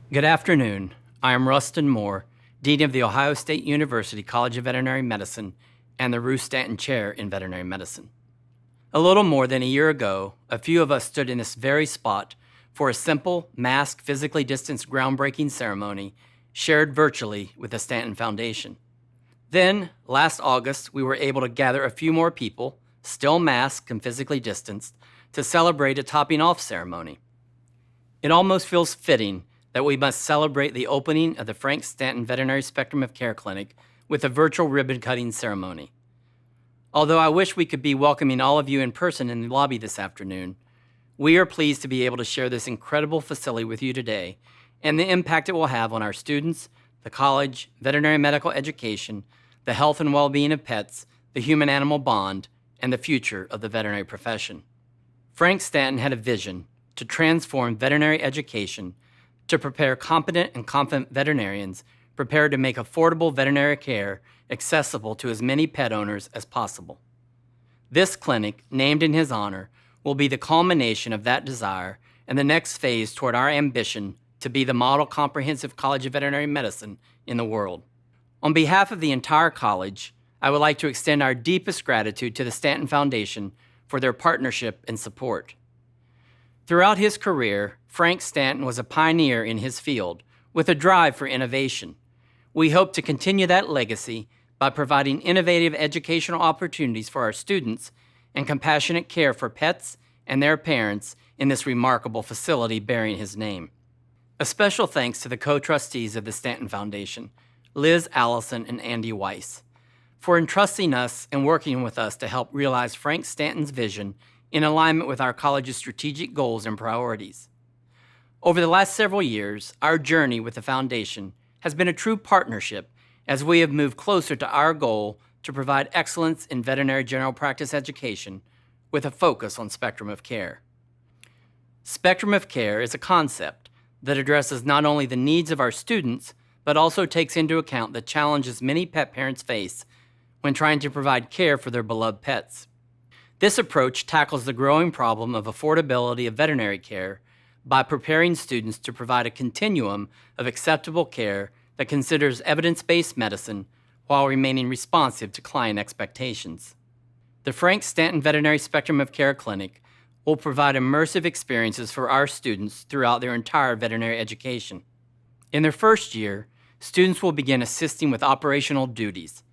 Good afternoon. I am Rustin Moore, Dean of The Ohio State University College of Veterinary Medicine and the Ruth Stanton Chair in Veterinary Medicine. A little more than a year ago, a few of us stood in this very spot for a simple, masked, physically distanced groundbreaking ceremony shared virtually with the Stanton Foundation. Then, last August, we were able to gather a few more people, still masked and physically distanced, to celebrate a topping off ceremony. It almost feels fitting that we must celebrate the opening of the Frank Stanton Veterinary Spectrum of Care Clinic with a virtual ribbon-cutting ceremony. Although I wish we could be welcoming all of you in person in the lobby this afternoon, we are pleased to be able to share this incredible facility with you today and the impact it will have on our students, the college, veterinary medical education, the health and well-being of pets, the human-animal bond, and the future of the veterinary profession. Frank Stanton had a vision to transform veterinary education to prepare competent and confident veterinarians prepared to make affordable veterinary care accessible to as many pet owners as possible. This clinic, named in his honor, will be the culmination of that desire and the next phase toward our ambition to be the model comprehensive college of veterinary medicine in the world. On behalf of the entire college, I would like to extend our deepest gratitude to the Stanton Foundation for their partnership and support. Throughout his career, Frank Stanton was a pioneer in his field with a drive for innovation. We hope to continue that legacy by providing innovative educational opportunities for our students and compassionate care for pets and their parents in this remarkable facility bearing his name. A special thanks to the co-trustees of the Stanton Foundation, Liz Allison and Andy Weiss, for entrusting us and working with us to help realize Frank Stanton's vision in alignment with our college's strategic goals and priorities. Over the last several years, our journey with the foundation has been a true partnership as we have moved closer to our goal to provide excellence in veterinary general practice education with a focus on spectrum of care. Spectrum of care is a concept that addresses not only the needs of our students, but also takes into account the challenges many pet parents face when trying to provide care for their beloved pets. This approach tackles the growing problem of affordability of veterinary care by preparing students to provide a continuum of acceptable care that considers evidence-based medicine while remaining responsive to client expectations. The Frank Stanton Veterinary Spectrum of Care Clinic will provide immersive experiences for our students throughout their entire veterinary education. In their first year, students will begin assisting with operational duties,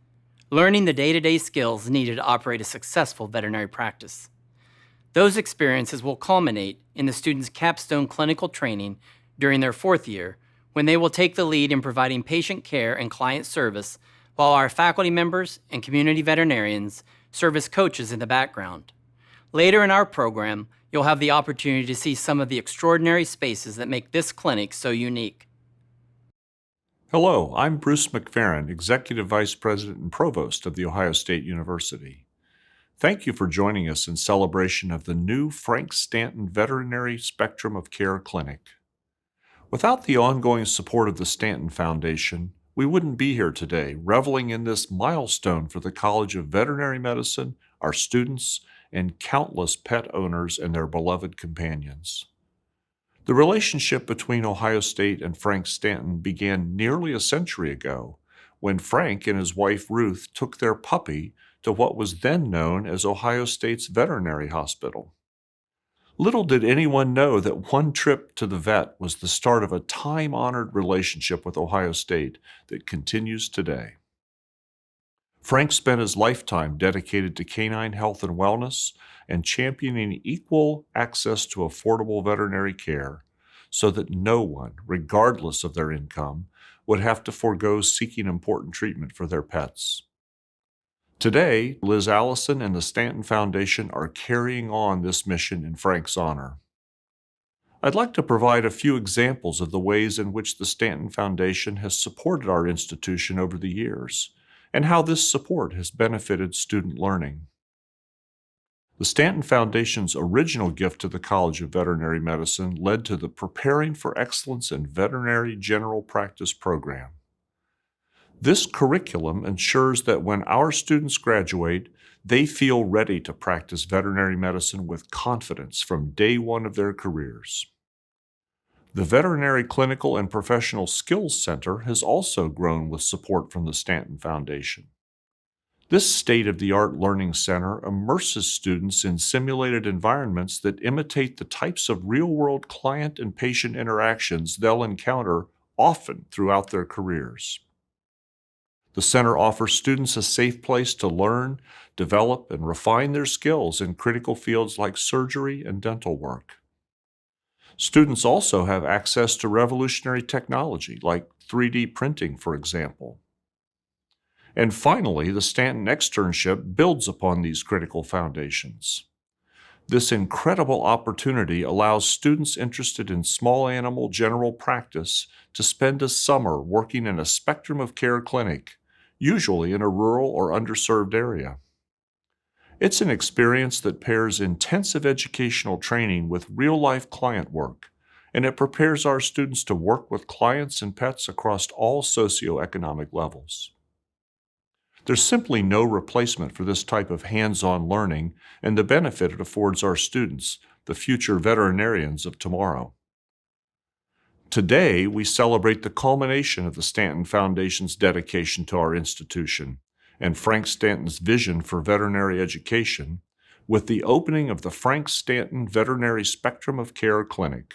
learning the day-to-day skills needed to operate a successful veterinary practice. Those experiences will culminate in the students' capstone clinical training during their fourth year, when they will take the lead in providing patient care and client service, while our faculty members and community veterinarians serve as coaches in the background. Later in our program, you'll have the opportunity to see some of the extraordinary spaces that make this clinic so unique. Hello, I'm Bruce McFerrin, Executive Vice President and Provost of The Ohio State University. Thank you for joining us in celebration of the new Frank Stanton Veterinary Spectrum of Care Clinic. Without the ongoing support of the Stanton Foundation, we wouldn't be here today, reveling in this milestone for the College of Veterinary Medicine, our students, and countless pet owners and their beloved companions. The relationship between Ohio State and Frank Stanton began nearly a century ago, when Frank and his wife Ruth took their puppy to what was then known as Ohio State's Veterinary Hospital. Little did anyone know that one trip to the vet was the start of a time-honored relationship with Ohio State that continues today. Frank spent his lifetime dedicated to canine health and wellness and championing equal access to affordable veterinary care so that no one, regardless of their income, would have to forego seeking important treatment for their pets. Today, Liz Allison and the Stanton Foundation are carrying on this mission in Frank's honor. I'd like to provide a few examples of the ways in which the Stanton Foundation has supported our institution over the years, and how this support has benefited student learning. The Stanton Foundation's original gift to the College of Veterinary Medicine led to the Preparing for Excellence in Veterinary General Practice program. This curriculum ensures that when our students graduate, they feel ready to practice veterinary medicine with confidence from day one of their careers. The Veterinary Clinical and Professional Skills Center has also grown with support from the Stanton Foundation. This state-of-the-art learning center immerses students in simulated environments that imitate the types of real-world client and patient interactions they'll encounter often throughout their careers. The center offers students a safe place to learn, develop, and refine their skills in critical fields like surgery and dental work. Students also have access to revolutionary technology like 3D printing, for example. And finally, the Stanton externship builds upon these critical foundations. This incredible opportunity allows students interested in small animal general practice to spend a summer working in a Spectrum of Care clinic, usually in a rural or underserved area. It's an experience that pairs intensive educational training with real-life client work, and it prepares our students to work with clients and pets across all socioeconomic levels. There's simply no replacement for this type of hands-on learning and the benefit it affords our students, the future veterinarians of tomorrow. Today, we celebrate the culmination of the Stanton Foundation's dedication to our institution and Frank Stanton's vision for veterinary education with the opening of the Frank Stanton Veterinary Spectrum of Care Clinic.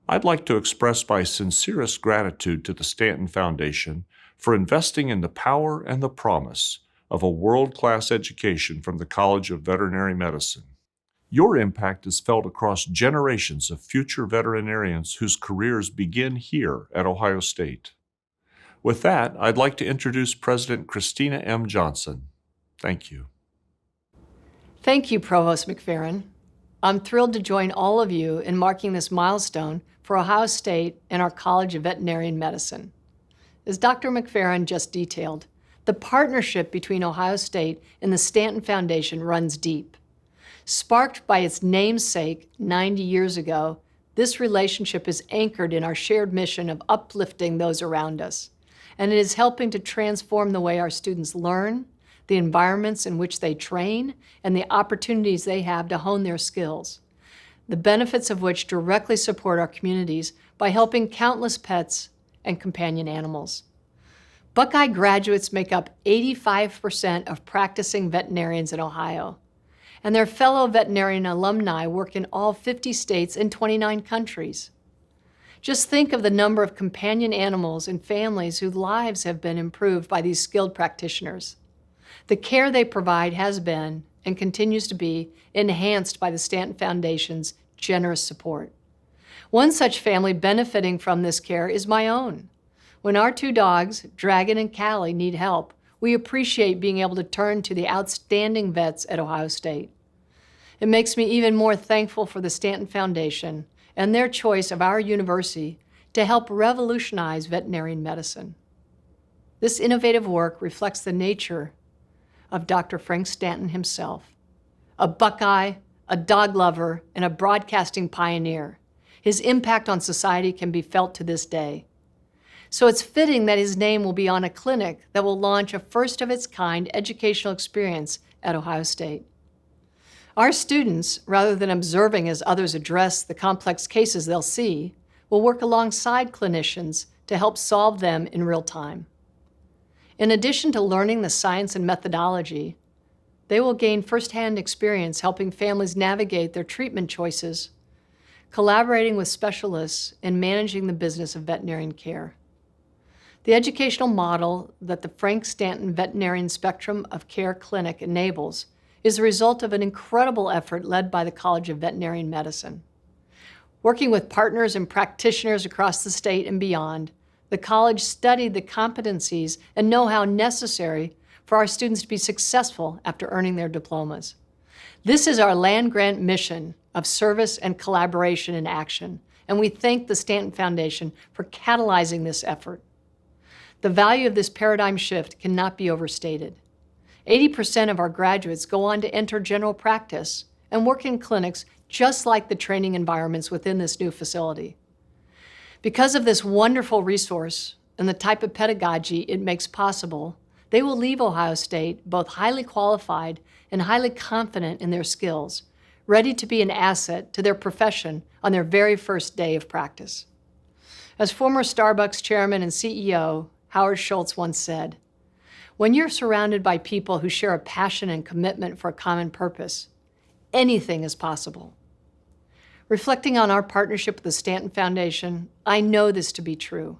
I'd like to express my sincerest gratitude to the Stanton Foundation for investing in the power and the promise of a world-class education from the College of Veterinary Medicine. Your impact is felt across generations of future veterinarians whose careers begin here at Ohio State. With that, I'd like to introduce President Christina M. Johnson. Thank you. Thank you, Provost McFerrin. I'm thrilled to join all of you in marking this milestone for Ohio State and our College of Veterinary Medicine. As Dr. McFerrin just detailed, the partnership between Ohio State and the Stanton Foundation runs deep. Sparked by its namesake 90 years ago, this relationship is anchored in our shared mission of uplifting those around us, and it is helping to transform the way our students learn, the environments in which they train, and the opportunities they have to hone their skills, the benefits of which directly support our communities by helping countless pets and companion animals. Buckeye graduates make up 85% of practicing veterinarians in Ohio, and their fellow veterinarian alumni work in all 50 states and 29 countries. Just think of the number of companion animals and families whose lives have been improved by these skilled practitioners. The care they provide has been, and continues to be, enhanced by the Stanton Foundation's generous support. One such family benefiting from this care is my own. When our two dogs, Dragon and Callie, need help, we appreciate being able to turn to the outstanding vets at Ohio State. It makes me even more thankful for the Stanton Foundation and their choice of our university to help revolutionize veterinary medicine. This innovative work reflects the nature of Dr. Frank Stanton himself, a Buckeye, a dog lover, and a broadcasting pioneer. His impact on society can be felt to this day. So it's fitting that his name will be on a clinic that will launch a first-of-its-kind educational experience at Ohio State. Our students, rather than observing as others address the complex cases they'll see, will work alongside clinicians to help solve them in real time. In addition to learning the science and methodology, they will gain firsthand experience helping families navigate their treatment choices, collaborating with specialists, and managing the business of veterinarian care. The educational model that the Frank Stanton Veterinarian Spectrum of Care Clinic enables is the result of an incredible effort led by the College of Veterinary Medicine. Working with partners and practitioners across the state and beyond, the college studied the competencies and know-how necessary for our students to be successful after earning their diplomas. This is our land-grant mission of service and collaboration in action, and we thank the Stanton Foundation for catalyzing this effort. The value of this paradigm shift cannot be overstated. 80% of our graduates go on to enter general practice and work in clinics just like the training environments within this new facility. Because of this wonderful resource and the type of pedagogy it makes possible, they will leave Ohio State both highly qualified and highly confident in their skills, ready to be an asset to their profession on their very first day of practice. As former Starbucks chairman and CEO Howard Schultz once said, "When you're surrounded by people who share a passion and commitment for a common purpose, anything is possible." Reflecting on our partnership with the Stanton Foundation, I know this to be true.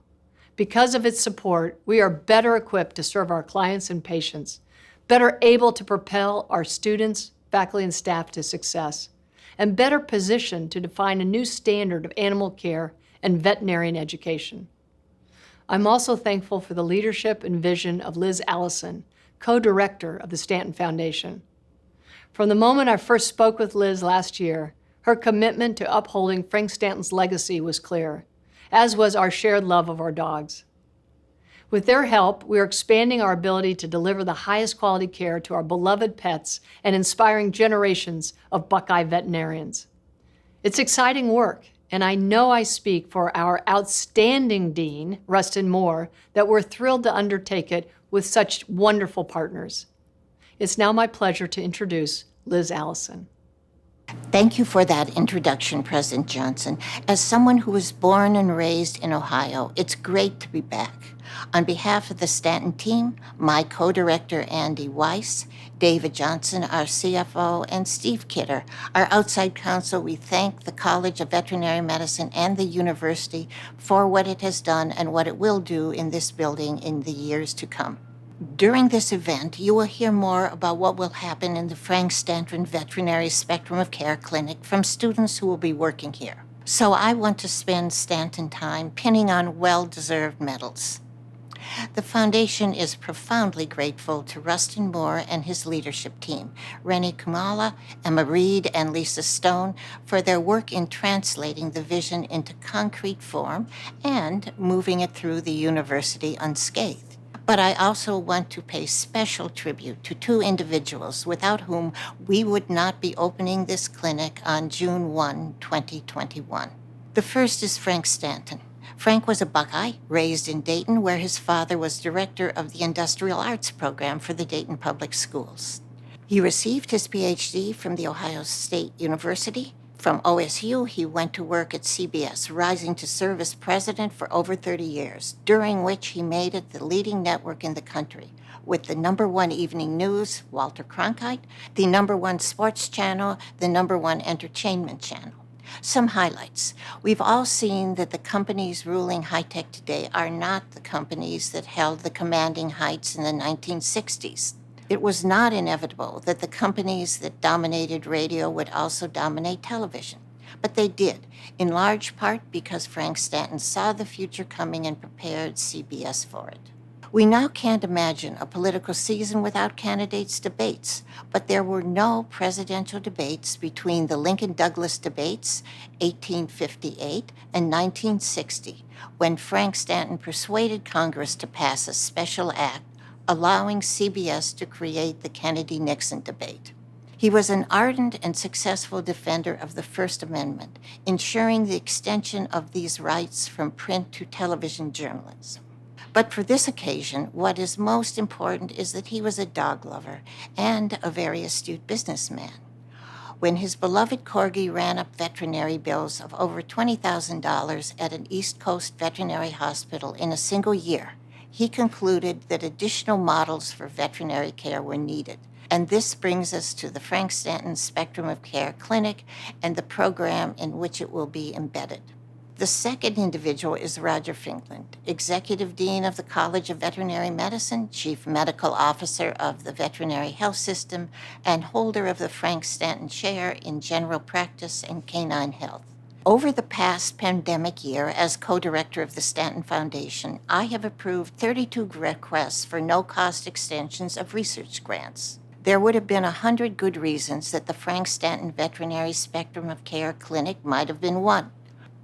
Because of its support, we are better equipped to serve our clients and patients, better able to propel our students, faculty, and staff to success, and better positioned to define a new standard of animal care and veterinarian education. I'm also thankful for the leadership and vision of Liz Allison, co-director of the Stanton Foundation. From the moment I first spoke with Liz last year, her commitment to upholding Frank Stanton's legacy was clear, as was our shared love of our dogs. With their help, we are expanding our ability to deliver the highest quality care to our beloved pets and inspiring generations of Buckeye veterinarians. It's exciting work, and I know I speak for our outstanding Dean, Rustin Moore, that we're thrilled to undertake it with such wonderful partners. It's now my pleasure to introduce Liz Allison. Thank you for that introduction, President Johnson. As someone who was born and raised in Ohio, it's great to be back. On behalf of the Stanton team, my co-director Andy Weiss, David Johnson, our CFO, and Steve Kidder, our outside counsel, we thank the College of Veterinary Medicine and the university for what it has done and what it will do in this building in the years to come. During this event, you will hear more about what will happen in the Frank Stanton Veterinary Spectrum of Care Clinic from students who will be working here. So I want to spend Stanton time pinning on well-deserved medals. The Foundation is profoundly grateful to Rustin Moore and his leadership team, Rennie Kumala, Emma Reed, and Lisa Stone, for their work in translating the vision into concrete form and moving it through the university unscathed. But I also want to pay special tribute to two individuals without whom we would not be opening this clinic on June 1, 2021. The first is Frank Stanton. Frank was a Buckeye, raised in Dayton, where his father was director of the Industrial Arts program for the Dayton Public Schools. He received his PhD from The Ohio State University. From OSU, he went to work at CBS, rising to serve as president for over 30 years, during which he made it the leading network in the country, with the #1 evening news, Walter Cronkite, the #1 sports channel, the #1 entertainment channel. Some highlights. We've all seen that the companies ruling high-tech today are not the companies that held the commanding heights in the 1960s. It was not inevitable that the companies that dominated radio would also dominate television. But they did, in large part because Frank Stanton saw the future coming and prepared CBS for it. We now can't imagine a political season without candidates' debates, but there were no presidential debates between the Lincoln-Douglas debates, 1858, and 1960, when Frank Stanton persuaded Congress to pass a special act allowing CBS to create the Kennedy-Nixon debate. He was an ardent and successful defender of the First Amendment, ensuring the extension of these rights from print to television journalism. But for this occasion, what is most important is that he was a dog lover and a very astute businessman. When his beloved Corgi ran up veterinary bills of over $20,000 at an East Coast veterinary hospital in a single year, he concluded that additional models for veterinary care were needed. And this brings us to the Frank Stanton Spectrum of Care Clinic and the program in which it will be embedded. The second individual is Roger Finkland, Executive Dean of the College of Veterinary Medicine, Chief Medical Officer of the Veterinary Health System, and holder of the Frank Stanton Chair in General Practice and Canine Health. Over the past pandemic year, as co-director of the Stanton Foundation, I have approved 32 requests for no-cost extensions of research grants. There would have been 100 good reasons that the Frank Stanton Veterinary Spectrum of Care Clinic might have been one.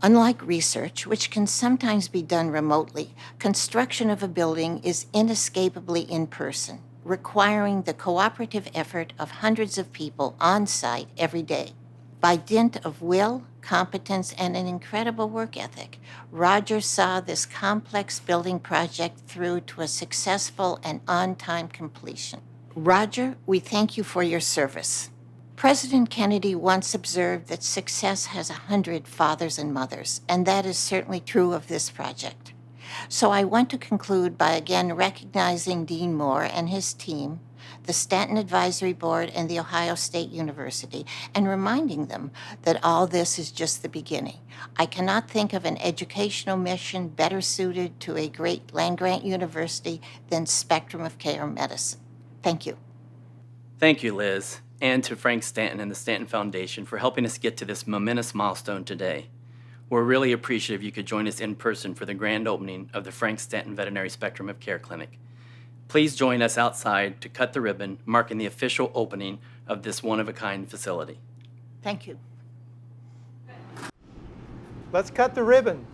Unlike research, which can sometimes be done remotely, construction of a building is inescapably in person, requiring the cooperative effort of hundreds of people on site every day. By dint of will, competence, and an incredible work ethic, Roger saw this complex building project through to a successful and on-time completion. Roger, we thank you for your service. President Kennedy once observed that success has 100 fathers and mothers, and that is certainly true of this project. So I want to conclude by again recognizing Dean Moore and his team, the Stanton Advisory Board, and the Ohio State University, and reminding them that all this is just the beginning. I cannot think of an educational mission better suited to a great land-grant university than Spectrum of Care Medicine. Thank you. Thank you, Liz, and to Frank Stanton and the Stanton Foundation for helping us get to this momentous milestone today. We're really appreciative you could join us in person for the grand opening of the Frank Stanton Veterinary Spectrum of Care Clinic. Please join us outside to cut the ribbon, marking the official opening of this one-of-a-kind facility. Thank you. Let's cut the ribbon.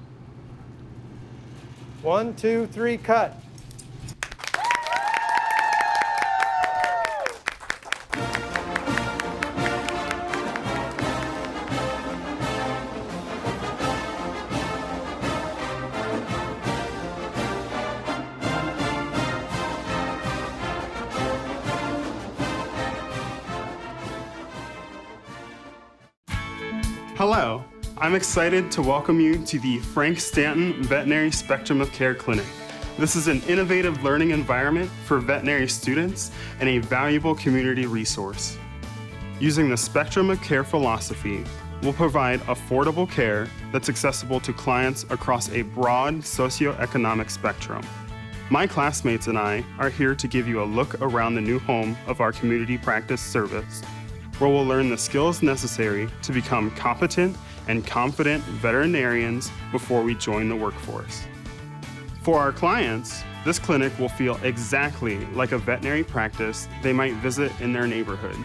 1, 2, 3, cut. Hello, I'm excited to welcome you to the Frank Stanton Veterinary Spectrum of Care Clinic. This is an innovative learning environment for veterinary students and a valuable community resource. Using the Spectrum of Care philosophy, we'll provide affordable care that's accessible to clients across a broad socioeconomic spectrum. My classmates and I are here to give you a look around the new home of our community practice service, where we'll learn the skills necessary to become competent and confident veterinarians before we join the workforce. For our clients, this clinic will feel exactly like a veterinary practice they might visit in their neighborhood.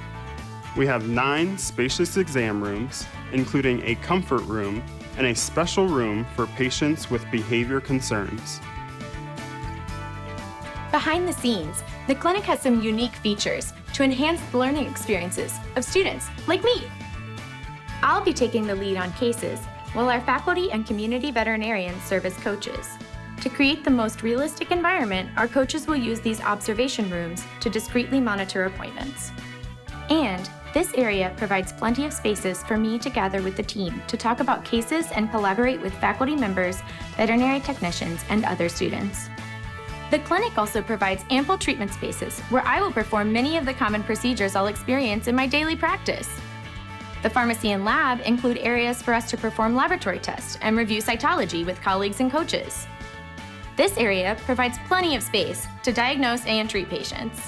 We have 9 spacious exam rooms, including a comfort room and a special room for patients with behavior concerns. Behind the scenes, the clinic has some unique features to enhance the learning experiences of students like me. I'll be taking the lead on cases, while our faculty and community veterinarians serve as coaches. To create the most realistic environment, our coaches will use these observation rooms to discreetly monitor appointments. And this area provides plenty of spaces for me to gather with the team to talk about cases and collaborate with faculty members, veterinary technicians, and other students. The clinic also provides ample treatment spaces where I will perform many of the common procedures I'll experience in my daily practice. The pharmacy and lab include areas for us to perform laboratory tests and review cytology with colleagues and coaches. This area provides plenty of space to diagnose and treat patients.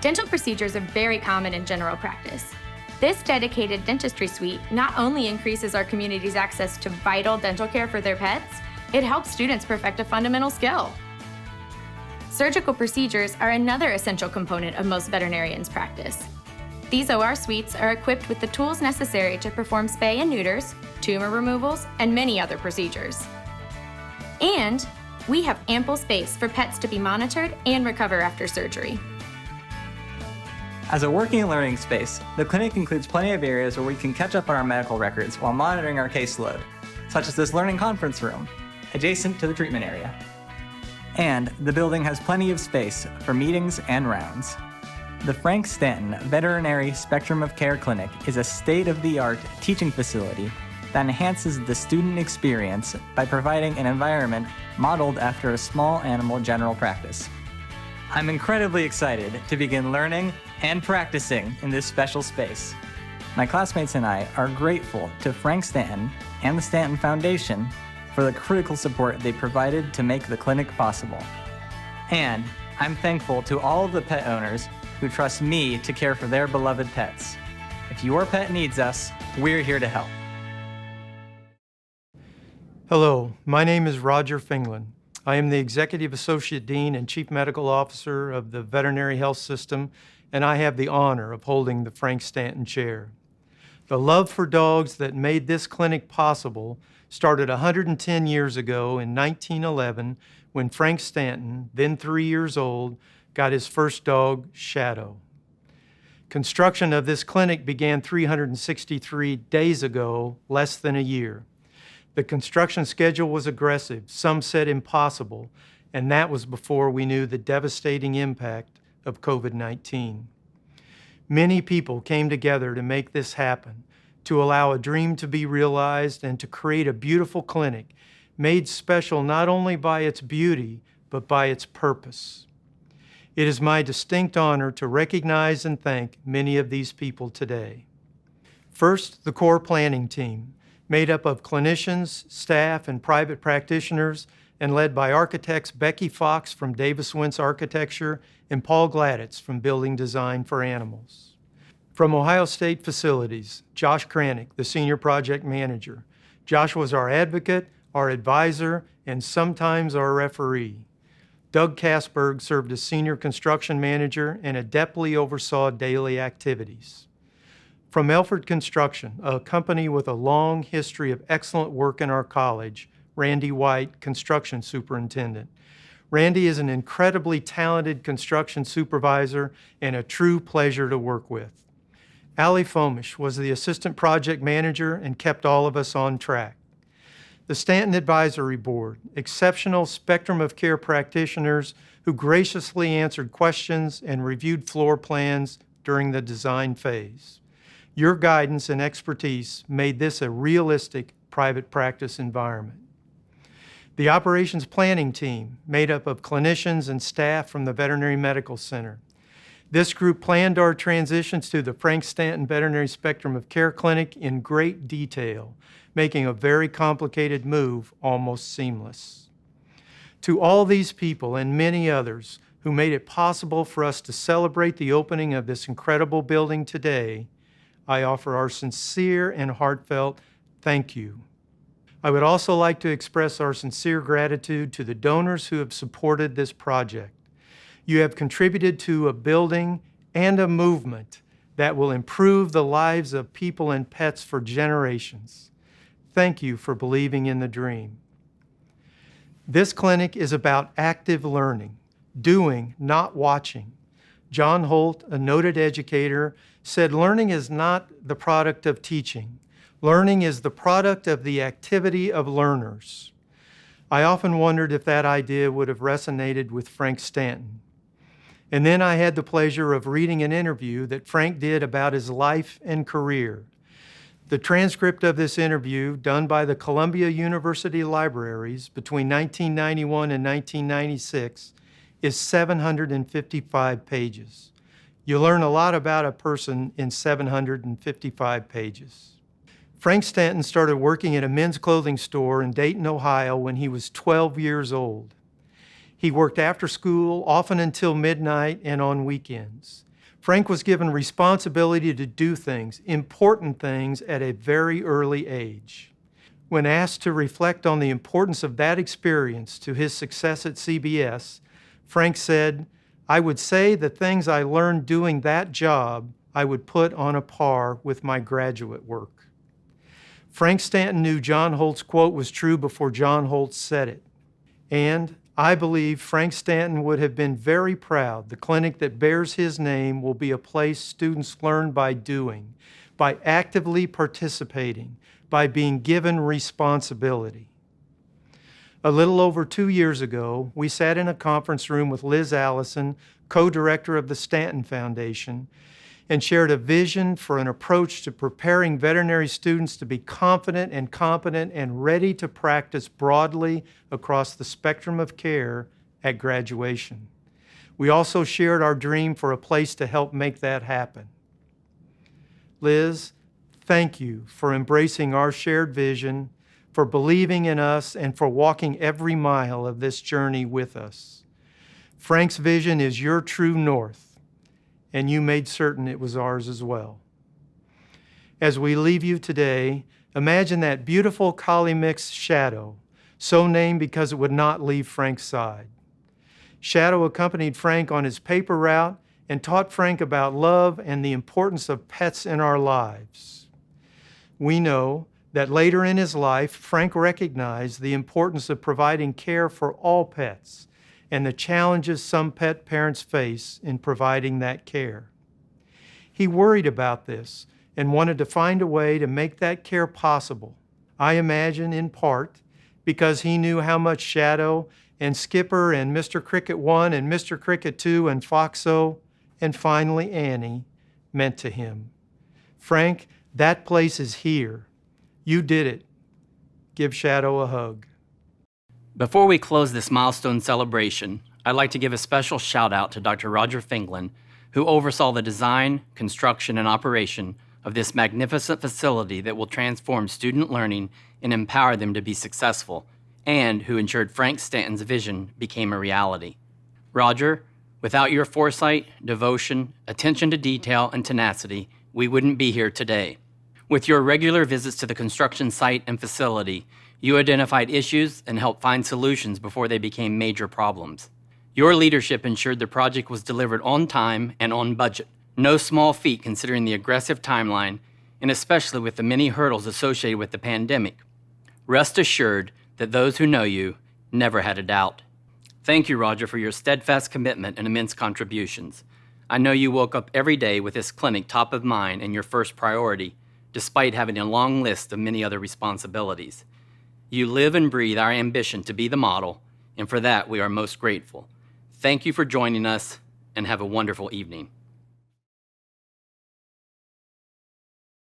Dental procedures are very common in general practice. This dedicated dentistry suite not only increases our community's access to vital dental care for their pets, it helps students perfect a fundamental skill. Surgical procedures are another essential component of most veterinarians' practice. These OR suites are equipped with the tools necessary to perform spay and neuters, tumor removals, and many other procedures. And we have ample space for pets to be monitored and recover after surgery. As a working and learning space, the clinic includes plenty of areas where we can catch up on our medical records while monitoring our caseload, such as this learning conference room, adjacent to the treatment area. And the building has plenty of space for meetings and rounds. The Frank Stanton Veterinary Spectrum of Care Clinic is a state-of-the-art teaching facility that enhances the student experience by providing an environment modeled after a small animal general practice. I'm incredibly excited to begin learning and practicing in this special space. My classmates and I are grateful to Frank Stanton and the Stanton Foundation for the critical support they provided to make the clinic possible. And I'm thankful to all of the pet owners who trust me to care for their beloved pets. If your pet needs us, we're here to help. Hello, my name is Roger Finglin. I am the Executive Associate Dean and Chief Medical Officer of the Veterinary Health System, and I have the honor of holding the Frank Stanton Chair. The love for dogs that made this clinic possible started 110 years ago in 1911 when Frank Stanton, then 3 years old, got his first dog, Shadow. Construction of this clinic began 363 days ago, less than a year. The construction schedule was aggressive, some said impossible, and that was before we knew the devastating impact of COVID-19. Many people came together to make this happen, to allow a dream to be realized and to create a beautiful clinic made special not only by its beauty, but by its purpose. It is my distinct honor to recognize and thank many of these people today. First, the core planning team, made up of clinicians, staff, and private practitioners, and led by architects Becky Fox from Davis Wentz Architecture and Paul Gladitz from Building Design for Animals. From Ohio State Facilities, Josh Kranick, the Senior Project Manager. Josh was our advocate, our advisor, and sometimes our referee. Doug Kasberg served as Senior Construction Manager and adeptly oversaw daily activities. From Elford Construction, a company with a long history of excellent work in our college, Randy White, Construction Superintendent. Randy is an incredibly talented construction supervisor and a true pleasure to work with. Allie Fomish was the Assistant Project Manager and kept all of us on track. The Stanton Advisory Board, exceptional spectrum of care practitioners who graciously answered questions and reviewed floor plans during the design phase. Your guidance and expertise made this a realistic private practice environment. The Operations Planning Team, made up of clinicians and staff from the Veterinary Medical Center. This group planned our transitions to the Frank Stanton Veterinary Spectrum of Care Clinic in great detail, making a very complicated move almost seamless. To all these people and many others who made it possible for us to celebrate the opening of this incredible building today, I offer our sincere and heartfelt thank you. I would also like to express our sincere gratitude to the donors who have supported this project. You have contributed to a building and a movement that will improve the lives of people and pets for generations. Thank you for believing in the dream. This clinic is about active learning, doing, not watching. John Holt, a noted educator, said learning is not the product of teaching. Learning is the product of the activity of learners. I often wondered if that idea would have resonated with Frank Stanton. And then I had the pleasure of reading an interview that Frank did about his life and career. The transcript of this interview, done by the Columbia University Libraries between 1991 and 1996, is 755 pages. You learn a lot about a person in 755 pages. Frank Stanton started working at a men's clothing store in Dayton, Ohio when he was 12 years old. He worked after school, often until midnight and on weekends. Frank was given responsibility to do things, important things, at a very early age. When asked to reflect on the importance of that experience to his success at CBS, Frank said, "I would say the things I learned doing that job I would put on a par with my graduate work." Frank Stanton knew John Holt's quote was true before John Holt said it. And I believe Frank Stanton would have been very proud the clinic that bears his name will be a place students learn by doing, by actively participating, by being given responsibility. A little over 2 years ago, we sat in a conference room with Liz Allison, co-director of the Stanton Foundation, and shared a vision for an approach to preparing veterinary students to be confident and competent and ready to practice broadly across the spectrum of care at graduation. We also shared our dream for a place to help make that happen. Liz, thank you for embracing our shared vision, for believing in us, and for walking every mile of this journey with us. Frank's vision is your true north, and you made certain it was ours as well. As we leave you today, imagine that beautiful collie mix Shadow, so named because it would not leave Frank's side. Shadow accompanied Frank on his paper route and taught Frank about love and the importance of pets in our lives. We know that later in his life, Frank recognized the importance of providing care for all pets and the challenges some pet parents face in providing that care. He worried about this and wanted to find a way to make that care possible, I imagine in part because he knew how much Shadow and Skipper and Mr. Cricket 1 and Mr. Cricket 2 and Foxo and finally Annie meant to him. Frank, that place is here. You did it. Give Shadow a hug. Before we close this milestone celebration, I'd like to give a special shout out to Dr. Roger Finglin, who oversaw the design, construction, and operation of this magnificent facility that will transform student learning and empower them to be successful, and who ensured Frank Stanton's vision became a reality. Roger, without your foresight, devotion, attention to detail, and tenacity, we wouldn't be here today. With your regular visits to the construction site and facility, you identified issues and helped find solutions before they became major problems. Your leadership ensured the project was delivered on time and on budget. No small feat considering the aggressive timeline, and especially with the many hurdles associated with the pandemic. Rest assured that those who know you never had a doubt. Thank you, Roger, for your steadfast commitment and immense contributions. I know you woke up every day with this clinic top of mind and your first priority, despite having a long list of many other responsibilities. You live and breathe our ambition to be the model, and for that we are most grateful. Thank you for joining us, and have a wonderful evening.